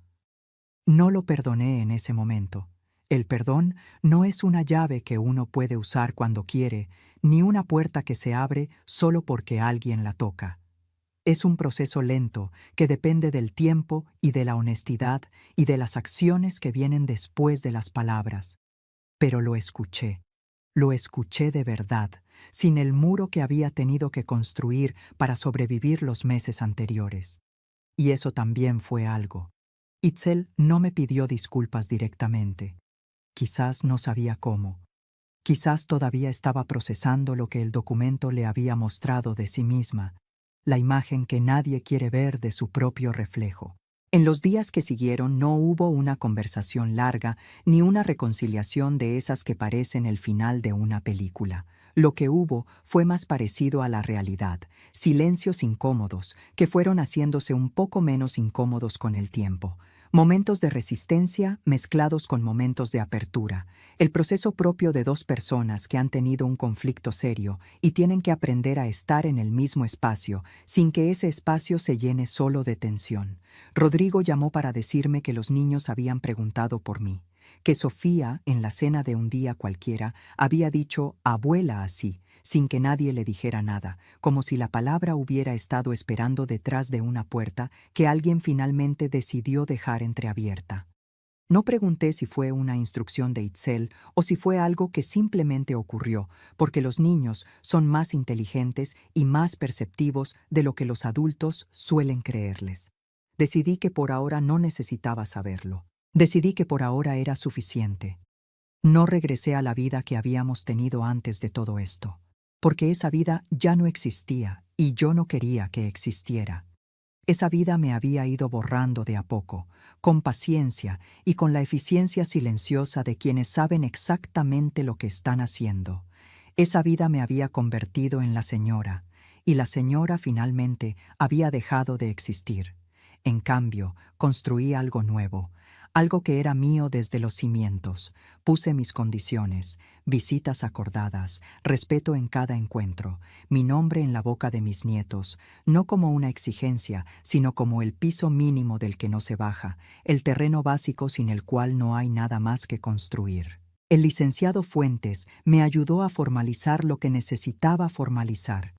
No lo perdoné en ese momento. El perdón no es una llave que uno puede usar cuando quiere, ni una puerta que se abre solo porque alguien la toca. Es un proceso lento que depende del tiempo y de la honestidad y de las acciones que vienen después de las palabras. Pero lo escuché de verdad, sin el muro que había tenido que construir para sobrevivir los meses anteriores. Y eso también fue algo. Itzel no me pidió disculpas directamente. Quizás no sabía cómo. Quizás todavía estaba procesando lo que el documento le había mostrado de sí misma, la imagen que nadie quiere ver de su propio reflejo. En los días que siguieron no hubo una conversación larga ni una reconciliación de esas que parecen el final de una película. Lo que hubo fue más parecido a la realidad, silencios incómodos que fueron haciéndose un poco menos incómodos con el tiempo. Momentos de resistencia mezclados con momentos de apertura, el proceso propio de dos personas que han tenido un conflicto serio y tienen que aprender a estar en el mismo espacio sin que ese espacio se llene solo de tensión. Rodrigo llamó para decirme que los niños habían preguntado por mí, que Sofía, en la cena de un día cualquiera, había dicho abuela así, sin que nadie le dijera nada, como si la palabra hubiera estado esperando detrás de una puerta que alguien finalmente decidió dejar entreabierta. No pregunté si fue una instrucción de Itzel o si fue algo que simplemente ocurrió, porque los niños son más inteligentes y más perceptivos de lo que los adultos suelen creerles. Decidí que por ahora no necesitaba saberlo. Decidí que por ahora era suficiente. No regresé a la vida que habíamos tenido antes de todo esto, porque esa vida ya no existía y yo no quería que existiera. Esa vida me había ido borrando de a poco, con paciencia y con la eficiencia silenciosa de quienes saben exactamente lo que están haciendo. Esa vida me había convertido en la señora, y la señora finalmente había dejado de existir. En cambio, construí algo nuevo, algo que era mío desde los cimientos. Puse mis condiciones, visitas acordadas, respeto en cada encuentro, mi nombre en la boca de mis nietos, no como una exigencia, sino como el piso mínimo del que no se baja, el terreno básico sin el cual no hay nada más que construir. El licenciado Fuentes me ayudó a formalizar lo que necesitaba formalizar.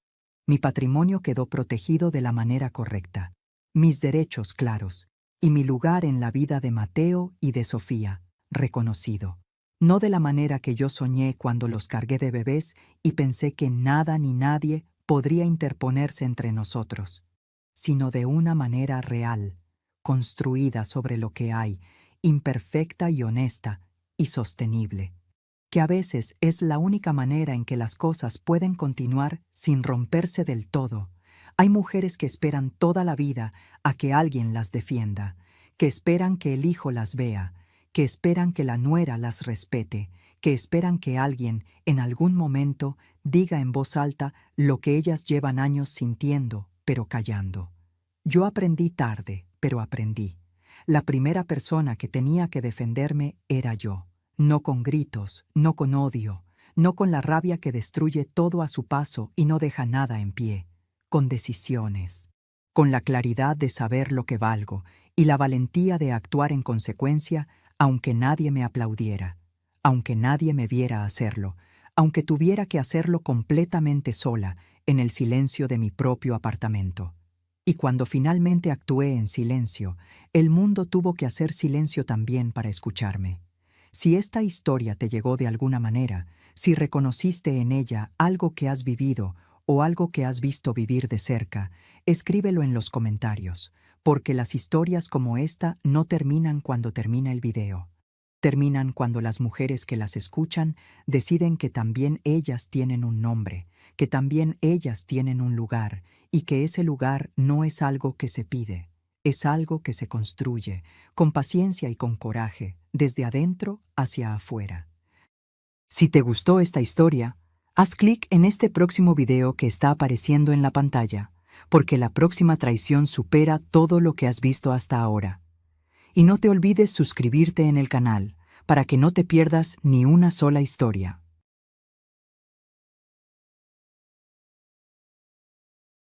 Mi patrimonio quedó protegido de la manera correcta, mis derechos claros, y mi lugar en la vida de Mateo y de Sofía, reconocido. No de la manera que yo soñé cuando los cargué de bebés y pensé que nada ni nadie podría interponerse entre nosotros, sino de una manera real, construida sobre lo que hay, imperfecta y honesta y sostenible, que a veces es la única manera en que las cosas pueden continuar sin romperse del todo. Hay mujeres que esperan toda la vida a que alguien las defienda, que esperan que el hijo las vea, que esperan que la nuera las respete, que esperan que alguien, en algún momento, diga en voz alta lo que ellas llevan años sintiendo, pero callando. Yo aprendí tarde, pero aprendí. La primera persona que tenía que defenderme era yo. No con gritos, no con odio, no con la rabia que destruye todo a su paso y no deja nada en pie. Con decisiones. con la claridad de saber lo que valgo y la valentía de actuar en consecuencia, aunque nadie me aplaudiera, aunque nadie me viera hacerlo, aunque tuviera que hacerlo completamente sola, en el silencio de mi propio apartamento. Y cuando finalmente actué en silencio, el mundo tuvo que hacer silencio también para escucharme. Si esta historia te llegó de alguna manera, si reconociste en ella algo que has vivido o algo que has visto vivir de cerca, escríbelo en los comentarios, porque las historias como esta no terminan cuando termina el video. Terminan cuando las mujeres que las escuchan deciden que también ellas tienen un nombre, que también ellas tienen un lugar, y que ese lugar no es algo que se pide, es algo que se construye, con paciencia y con coraje, desde adentro hacia afuera. Si te gustó esta historia, haz clic en este próximo video que está apareciendo en la pantalla, porque la próxima traición supera todo lo que has visto hasta ahora. Y no te olvides suscribirte en el canal, para que no te pierdas ni una sola historia.